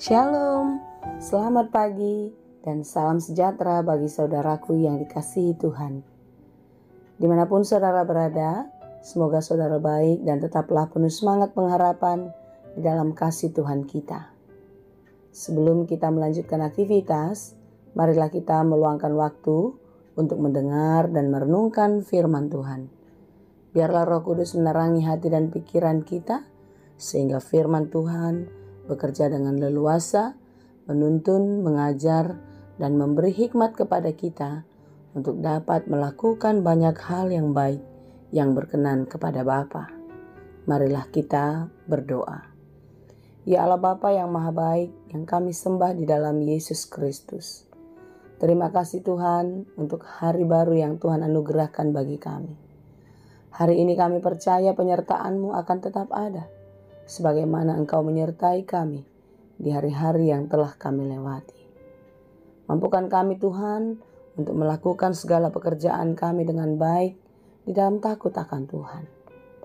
Shalom, selamat pagi dan salam sejahtera bagi saudaraku yang dikasihi Tuhan. Dimanapun saudara berada, semoga saudara baik dan tetaplah penuh semangat pengharapan di dalam kasih Tuhan kita. Sebelum kita melanjutkan aktivitas, marilah kita meluangkan waktu untuk mendengar dan merenungkan firman Tuhan. Biarlah Roh Kudus menerangi hati dan pikiran kita, sehingga firman Tuhan bekerja dengan leluasa, menuntun, mengajar, dan memberi hikmat kepada kita untuk dapat melakukan banyak hal yang baik yang berkenan kepada Bapa. Marilah kita berdoa. Ya Allah Bapa yang Maha Baik, yang kami sembah di dalam Yesus Kristus. Terima kasih Tuhan untuk hari baru yang Tuhan anugerahkan bagi kami. Hari ini kami percaya penyertaan-Mu akan tetap ada, sebagaimana Engkau menyertai kami di hari-hari yang telah kami lewati. Mampukan kami Tuhan untuk melakukan segala pekerjaan kami dengan baik di dalam takut akan Tuhan.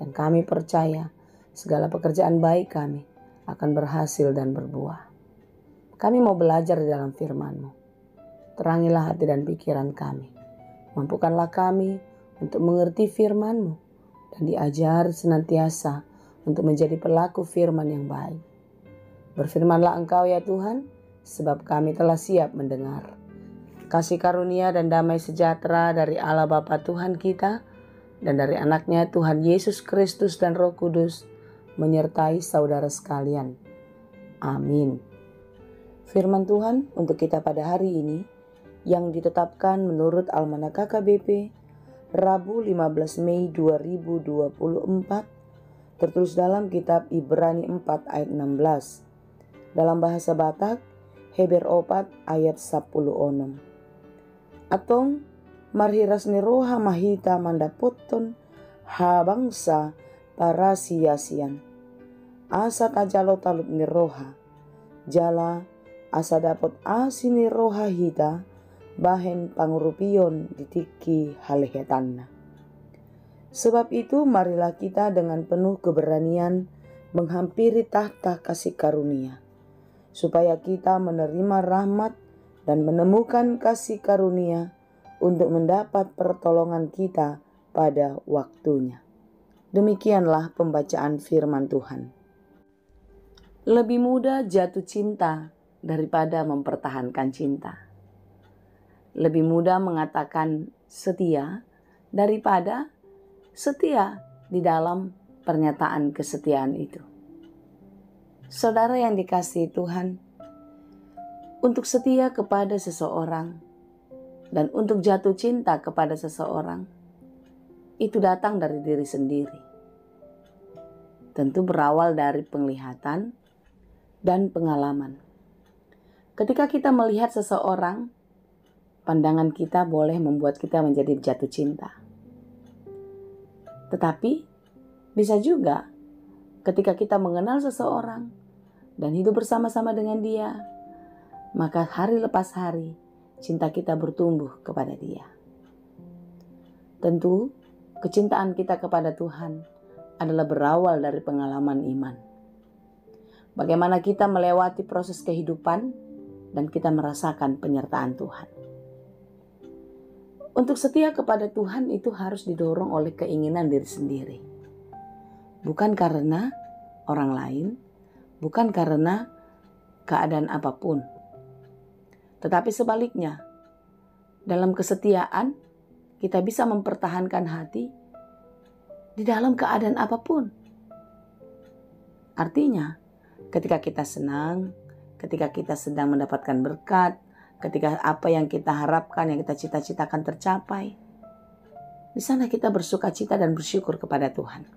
Dan kami percaya segala pekerjaan baik kami akan berhasil dan berbuah. Kami mau belajar di dalam firman-Mu. Terangilah hati dan pikiran kami. Mampukanlah kami untuk mengerti firman-Mu dan diajar senantiasa untuk menjadi pelaku firman yang baik. Berfirmanlah Engkau ya Tuhan, sebab kami telah siap mendengar. Kasih karunia dan damai sejahtera dari Allah Bapa Tuhan kita dan dari anaknya Tuhan Yesus Kristus dan Roh Kudus menyertai saudara sekalian. Amin. Firman Tuhan untuk kita pada hari ini yang ditetapkan menurut Almanak KKBP Rabu 15 Mei 2024, tertulis dalam kitab Ibrani 4 ayat 16. Dalam bahasa Batak, Heber 4 ayat 10. Atong marhiras ni roha mahita mandapoton ha bangsa para sia-sian. Asa tajalo talut ni roha. Jala asa dapot asi ni roha hita bahen pangurupion ditiki halehetanna. Sebab itu marilah kita dengan penuh keberanian menghampiri tahta kasih karunia, supaya kita menerima rahmat dan menemukan kasih karunia untuk mendapat pertolongan kita pada waktunya. Demikianlah pembacaan firman Tuhan. Lebih mudah jatuh cinta daripada mempertahankan cinta. Lebih mudah mengatakan setia daripada setia di dalam pernyataan kesetiaan itu. Saudara yang dikasihi Tuhan, untuk setia kepada seseorang dan untuk jatuh cinta kepada seseorang, itu datang dari diri sendiri. Tentu berawal dari penglihatan dan pengalaman. Ketika kita melihat seseorang, pandangan kita boleh membuat kita menjadi jatuh cinta. Tetapi bisa juga ketika kita mengenal seseorang dan hidup bersama-sama dengan dia, maka hari lepas hari cinta kita bertumbuh kepada dia. Tentu kecintaan kita kepada Tuhan adalah berawal dari pengalaman iman. Bagaimana kita melewati proses kehidupan dan kita merasakan penyertaan Tuhan. Untuk setia kepada Tuhan itu harus didorong oleh keinginan diri sendiri. Bukan karena orang lain, bukan karena keadaan apapun. Tetapi sebaliknya, dalam kesetiaan kita bisa mempertahankan hati di dalam keadaan apapun. Artinya, ketika kita senang, ketika kita sedang mendapatkan berkat, ketika apa yang kita harapkan, yang kita cita-citakan tercapai, di sana kita bersuka cita dan bersyukur kepada Tuhan.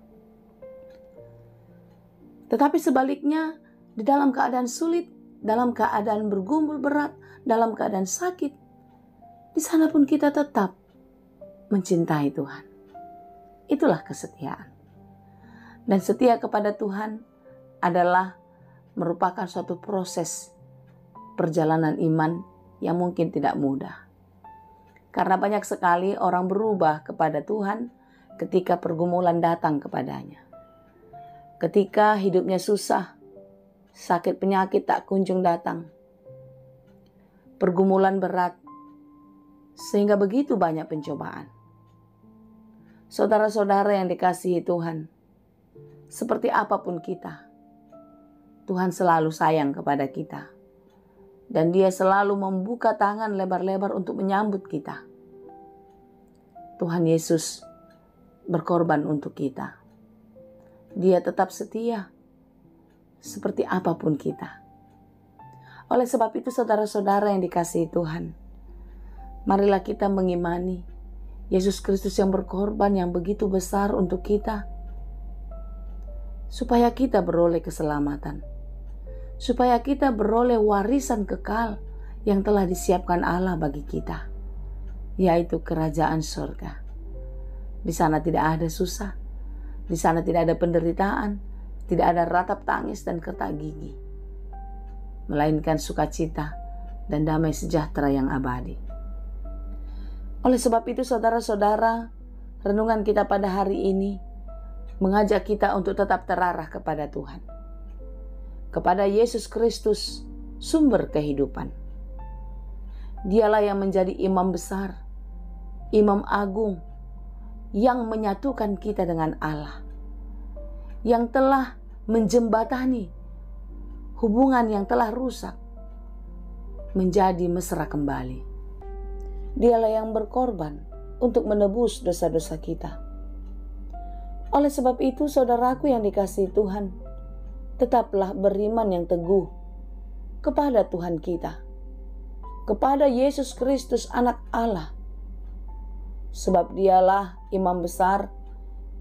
Tetapi sebaliknya, di dalam keadaan sulit, dalam keadaan bergumul berat, dalam keadaan sakit, di sana pun kita tetap mencintai Tuhan. Itulah kesetiaan. Dan setia kepada Tuhan adalah merupakan suatu proses perjalanan iman yang mungkin tidak mudah. Karena banyak sekali orang berubah kepada Tuhan ketika pergumulan datang kepadanya. Ketika hidupnya susah, sakit penyakit tak kunjung datang, pergumulan berat, sehingga begitu banyak pencobaan. Saudara-saudara yang dikasihi Tuhan, seperti apapun kita, Tuhan selalu sayang kepada kita. Dan Dia selalu membuka tangan lebar-lebar untuk menyambut kita. Tuhan Yesus berkorban untuk kita. Dia tetap setia, seperti apapun kita. Oleh sebab itu saudara-saudara yang dikasihi Tuhan, marilah kita mengimani Yesus Kristus yang berkorban yang begitu besar untuk kita, supaya kita beroleh keselamatan, supaya kita beroleh warisan kekal yang telah disiapkan Allah bagi kita, yaitu kerajaan surga. Di sana tidak ada susah, di sana tidak ada penderitaan, tidak ada ratap tangis dan kertak gigi, melainkan sukacita dan damai sejahtera yang abadi. Oleh sebab itu saudara-saudara, renungan kita pada hari ini mengajak kita untuk tetap terarah kepada Tuhan, kepada Yesus Kristus, sumber kehidupan. Dialah yang menjadi imam besar, imam agung, yang menyatukan kita dengan Allah, yang telah menjembatani hubungan yang telah rusak menjadi mesra kembali. Dialah yang berkorban untuk menebus dosa-dosa kita. Oleh sebab itu, saudaraku yang dikasihi Tuhan, tetaplah beriman yang teguh kepada Tuhan kita, kepada Yesus Kristus anak Allah. Sebab Dialah imam besar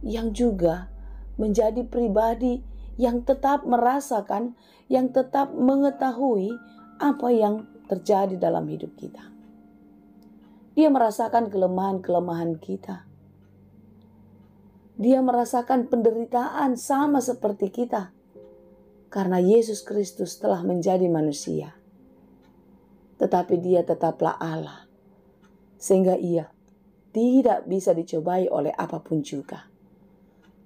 yang juga menjadi pribadi yang tetap merasakan, yang tetap mengetahui apa yang terjadi dalam hidup kita. Dia merasakan kelemahan-kelemahan kita. Dia merasakan penderitaan sama seperti kita, karena Yesus Kristus telah menjadi manusia. Tetapi Dia tetaplah Allah, sehingga Ia tidak bisa dicobai oleh apapun juga.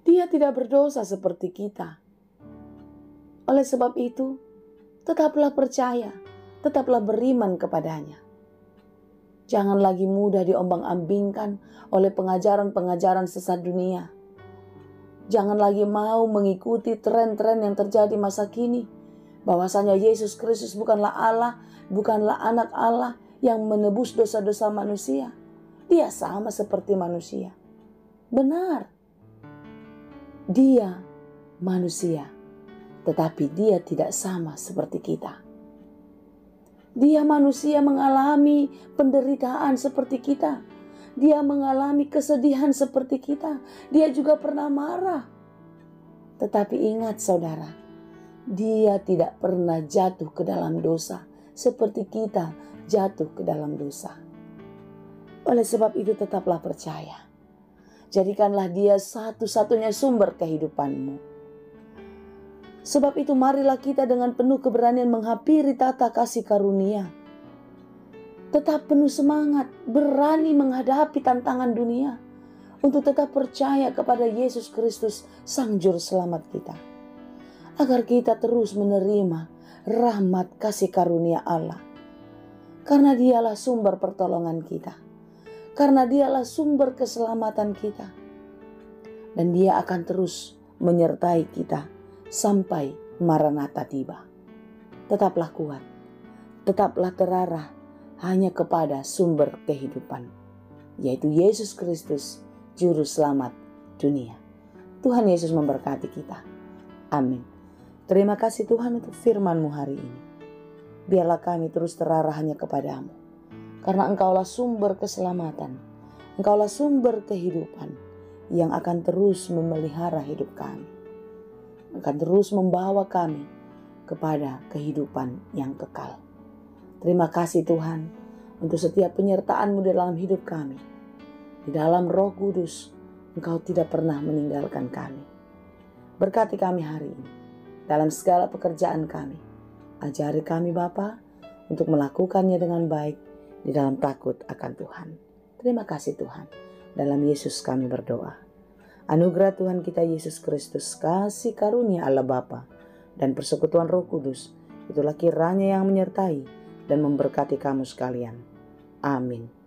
Dia tidak berdosa seperti kita. Oleh sebab itu, tetaplah percaya, tetaplah beriman kepadanya. Jangan lagi mudah diombang-ambingkan oleh pengajaran-pengajaran sesat dunia. Jangan lagi mau mengikuti tren-tren yang terjadi masa kini, bahwasanya Yesus Kristus bukanlah Allah, bukanlah anak Allah yang menebus dosa-dosa manusia. Dia sama seperti manusia. Benar, Dia manusia, tetapi Dia tidak sama seperti kita. Dia manusia mengalami penderitaan seperti kita. Dia mengalami kesedihan seperti kita. Dia juga pernah marah. Tetapi ingat saudara, Dia tidak pernah jatuh ke dalam dosa seperti kita jatuh ke dalam dosa. Oleh sebab itu tetaplah percaya. Jadikanlah Dia satu-satunya sumber kehidupanmu. Sebab itu marilah kita dengan penuh keberanian menghampiri tata kasih karunia. Tetap penuh semangat, berani menghadapi tantangan dunia, untuk tetap percaya kepada Yesus Kristus, Sang Juru Selamat kita. Agar kita terus menerima rahmat kasih karunia Allah. Karena Dialah sumber pertolongan kita. Karena Dialah sumber keselamatan kita. Dan Dia akan terus menyertai kita sampai Maranatha tiba. Tetaplah kuat, tetaplah terarah hanya kepada sumber kehidupan, yaitu Yesus Kristus, Juru Selamat dunia. Tuhan Yesus memberkati kita. Amin. Terima kasih Tuhan untuk firman-Mu hari ini. Biarlah kami terus terarah hanya kepadamu, karena Engkaulah sumber keselamatan, Engkaulah sumber kehidupan yang akan terus memelihara hidup kami, akan terus membawa kami kepada kehidupan yang kekal. Terima kasih Tuhan untuk setiap penyertaan-Mu dalam hidup kami. Di dalam Roh Kudus, Engkau tidak pernah meninggalkan kami. Berkati kami hari ini dalam segala pekerjaan kami. Ajari kami Bapa untuk melakukannya dengan baik di dalam takut akan Tuhan. Terima kasih Tuhan. Dalam Yesus kami berdoa. Anugerah Tuhan kita Yesus Kristus, kasih karunia Allah Bapa, dan persekutuan Roh Kudus, itulah kiranya yang menyertai dan memberkati kamu sekalian. Amin.